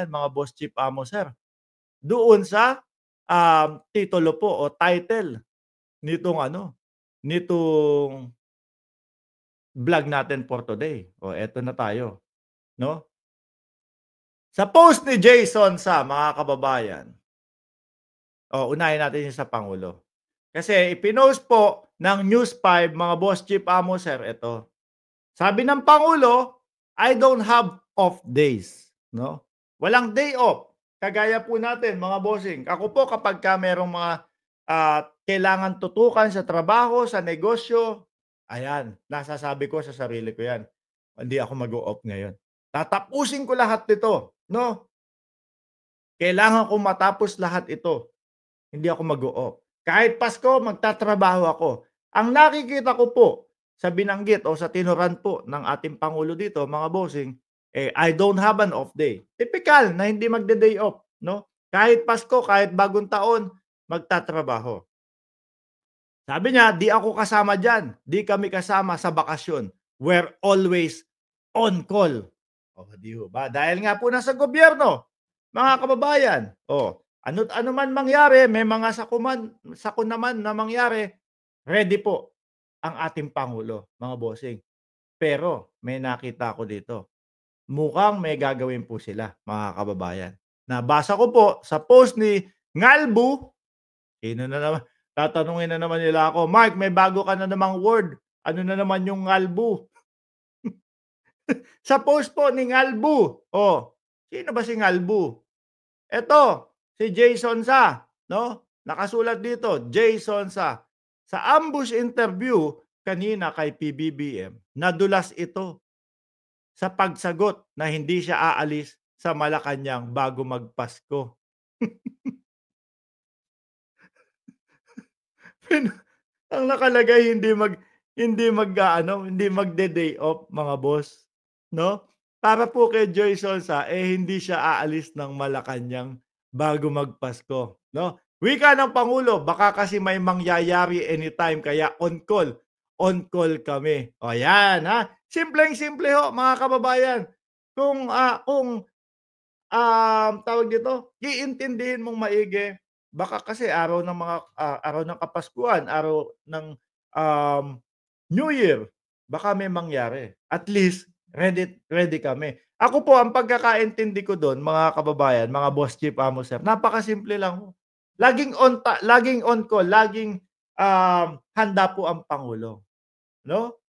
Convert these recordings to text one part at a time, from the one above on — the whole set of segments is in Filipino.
mga boss chief amo sir, doon sa, titulo po o title nitong ano, nitong vlog natin for today. O eto na tayo, 'no? Sa post ni Jason sa mga kababayan, unahin natin yung sa pangulo. Kasi ipinost po ng News 5 mga boss chief amo sir, eto. Sabi ng pangulo, "I don't have off days." 'No? Walang day off. Kagaya po natin mga bossing. Ako po kapagka merong mga, kailangan tutukan sa trabaho, sa negosyo, ayan, nasasabi ko sa sarili ko 'yan, "Hindi ako mag-o-off ngayon. Tatapusin ko lahat nito." 'No? Kailangan kong matapos lahat ito. Hindi ako mag-o-off. Kahit Pasko magtatrabaho ako. Ang nakikita ko po sa binanggit o sa tinuran po ng ating pangulo dito mga bossing, I don't have an off day. Tipikal na hindi magde-day off, 'no? Kahit Pasko, kahit Bagong Taon, magtatrabaho. Sabi niya, "Di ako kasama diyan. Di kami kasama sa bakasyon. We're always on call." Oh, 'di ho ba? Dahil nga po nasa gobyerno, mga kababayan. Oh, ano't ano man mangyari, may mga sakuna na mangyari, ready po ang ating pangulo, mga bossing. Pero may nakita ako dito, mukhang may gagawin po sila, mga kababayan. Nabasa ko po sa post ni Ngalbu. Sino na naman, tatanungin na naman nila ako, "Mark, may bago ka na namang word. Ano na naman yung ngalbu?" Sa post po ni Ngalbu. Oh, sino ba si Ngalbu? Eto, si Jason Sa, 'no? Nakasulat dito, Jason Sa. Sa ambush interview kanina kay PBBM, nadulas ito sa pagsagot na hindi siya aalis sa Malacanang bago magpasko. Ang nakalagay hindi magde-day off mga boss, 'no? Para po kay Joy Solsa, hindi siya aalis ng Malacanang bago magpasko, 'no? Wika ng pangulo, "Baka kasi may mangyayari anytime kaya on call kami." O yan, ha? Simpleng-simple ho mga kababayan. Kung tawag dito, iintindihin mong maigi, baka kasi araw ng Kapaskuhan, araw ng, um, New Year, baka may mangyari. At least ready ready kami. Ako po ang pagkakaintindi ko dun mga kababayan, mga boss chief, amo sir, napakasimple lang ho. Laging on call, laging, handa po ang pangulo, 'no?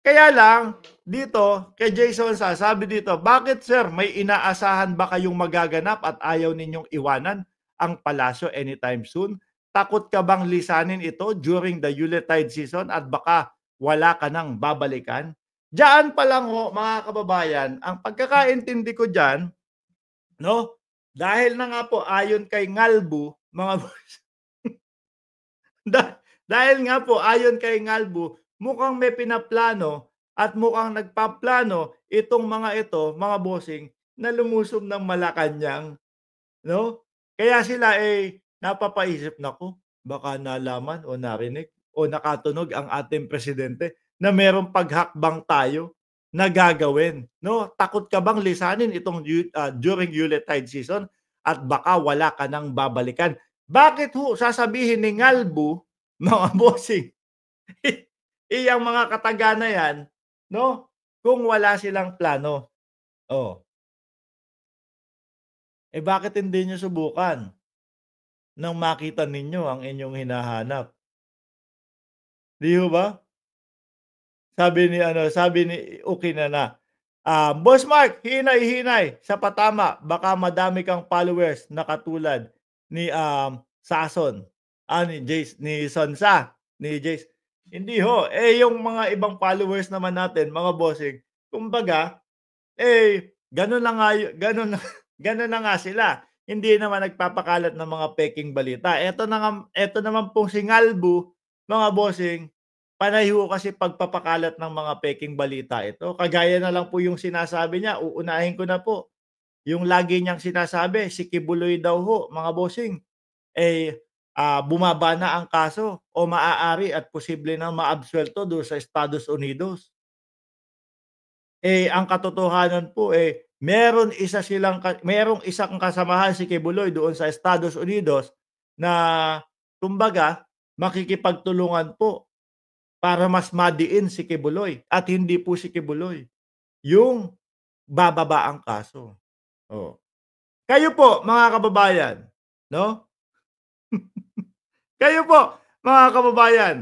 Kaya lang, dito kay Jason sabi dito, "Bakit sir, may inaasahan ba kayong magaganap at ayaw ninyong iwanan ang palasyo anytime soon? Takot ka bang lisanin ito during the Yuletide season at baka wala ka nang babalikan?" Diyaan pa lang ho mga kababayan, ang pagkakaintindi ko diyan, 'no, dahil na nga po ayon kay Ngalbu, mga dahil nga po ayon kay Ngalbu, mukhang may pinaplano at mukhang nagpaplano itong mga ito, mga bossing, na lumusob ng Malacanang, 'no? Kaya sila, napapaisip, "Naku, baka nalaman o narinig o nakatunog ang ating presidente na merong paghakbang tayo na gagawin, 'no? Takot ka bang lisanin itong during Yuletide season at baka wala ka nang babalikan." Bakit ho sasabihin ni Ngalbu, mga bossing, iyang mga kataga na 'yan, 'no, kung wala silang plano? Oh, bakit hindi niyo subukan nang makita ninyo ang inyong hinahanap, 'di ho ba? Sabi ni Ukinana, "Boss Mark, hinay-hinay sa patama, baka madami kang followers na katulad ni, Sason, ni Sonsa, ni Jace." Hindi ho, yung mga ibang followers naman natin mga bossing, kumbaga, gano'n na nga gano'n na gano'n na nga sila. Hindi naman nagpapakalat ng mga pekeng balita. Eto naman pong si Ngalbu, mga bossing, panay ho kasi pagpapakalat ng mga pekeng balita ito. Kagaya na lang po yung sinasabi niya, uunahin ko na po, yung lagi niyang sinasabi, si Kibuloy daw ho, mga bossing, bumaba na ang kaso o maaari at posible na maabsuelto do'n sa Estados Unidos. Ang katotohanan po, merong isang kasamahan si Kibuloy doon sa Estados Unidos na kumbaga makikipagtulungan po para mas madiin si Kibuloy at hindi po si Kibuloy yung bababa ang kaso. Oh. Kayo po mga kababayan, 'no? Kayo po mga kababayan,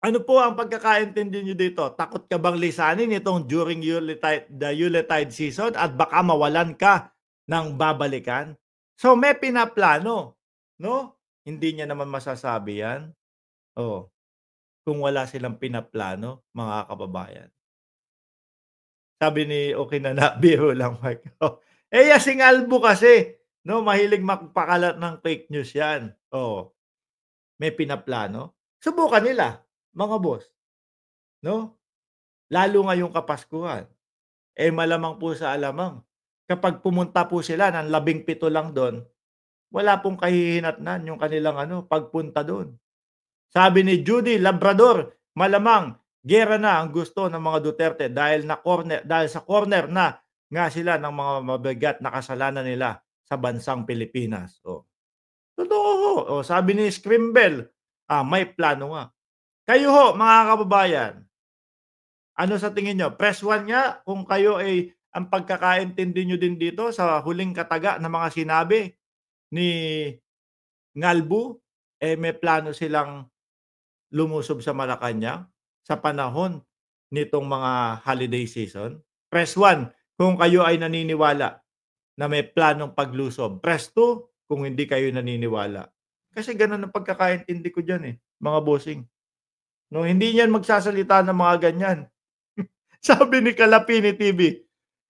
ano po ang pagkakaintindi niyo dito? Takot ka bang lisanin itong during Yuletide season at baka mawalan ka ng babalikan? So may pinaplano, 'no? Hindi niya naman masasabi 'yan, oh, kung wala silang pinaplano, mga kababayan. Sabi ni Okinana, biro lang Mark. Oh, eh, yan si Ngalbo kasi, 'no, mahilig magpakalat ng fake news 'yan, oo. May pinaplano? Subukan nila, mga boss, 'no? Lalo ngayong Kapaskuhan, eh, malamang po sa alamang kapag pumunta po sila ng 17 lang dun, wala pong kahihinatnan yung kanilang ano, pagpunta dun. Sabi ni Judy Labrador, malamang giyera na ang gusto ng mga Duterte dahil sa corner na nga sila ng mga mabigat na kasalanan nila sa bansang Pilipinas. Oh, totoo ho. Oh, sabi ni Scrimble, may plano nga. Kayo ho, mga kababayan, ano sa tingin niyo? Press 1 nga kung kayo ay ang pagkakaintindi niyo din dito sa huling kataga ng mga sinabi ni Ngalbu, eh, may plano silang lumusob sa Malacanang sa panahon nitong mga holiday season? Press 1 kung kayo ay naniniwala na may planong paglusob. Press 2 kung hindi kayo naniniwala. Kasi gano'n ang pagkakaintindi ko diyan, eh, mga bossing. 'No, hindi niyan magsasalita ng mga ganyan. Sabi ni Kalapini TV,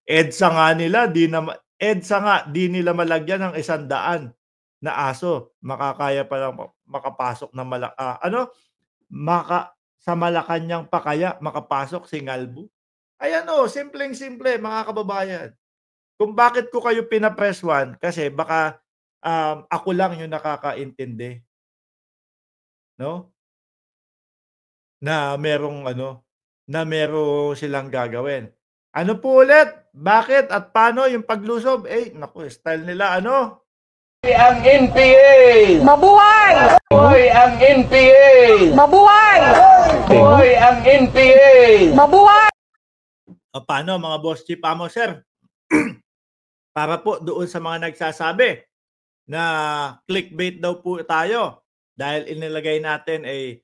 EDSA nga nila EDSA nga di nila malagyan ng 100 na aso. Makakaya palang makapasok ng sa Malacanang pa kaya makapasok si Ngalbu? Ayan o, simpleng-simple mga kababayan. Kung bakit ko kayo pina-press 1 kasi baka, ako lang yung nakakaintindi, 'no, na merong ano, na meron silang gagawin. Ano po ulit? Bakit at paano yung paglusob? Eh, naku style nila ano, Ang NPA! Mabuhay! Hoy ang NPA! Mabuhay! Hoy ang NPA! Mabuhay! paano mga boss chief amo sir? Para po doon sa mga nagsasabi na clickbait daw po tayo dahil inilagay natin ay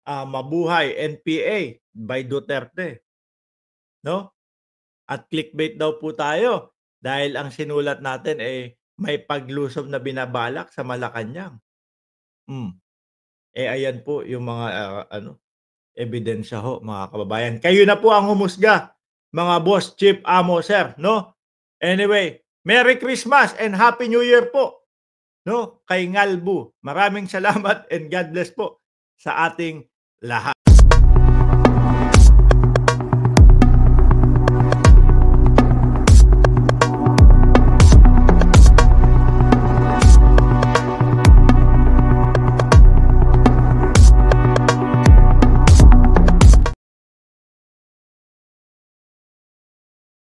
mabuhay NPA by Duterte, 'no? At clickbait daw po tayo dahil ang sinulat natin ay may paglusob na binabalak sa Malacanang. Eh, ayan po yung mga ebidensya ho mga kababayan. Kayo na po ang humusga mga boss, chief, amo, sir, 'no? Anyway, Merry Christmas and Happy New Year po, 'no, kay Ngalbu. Maraming salamat and God bless po sa ating lahat.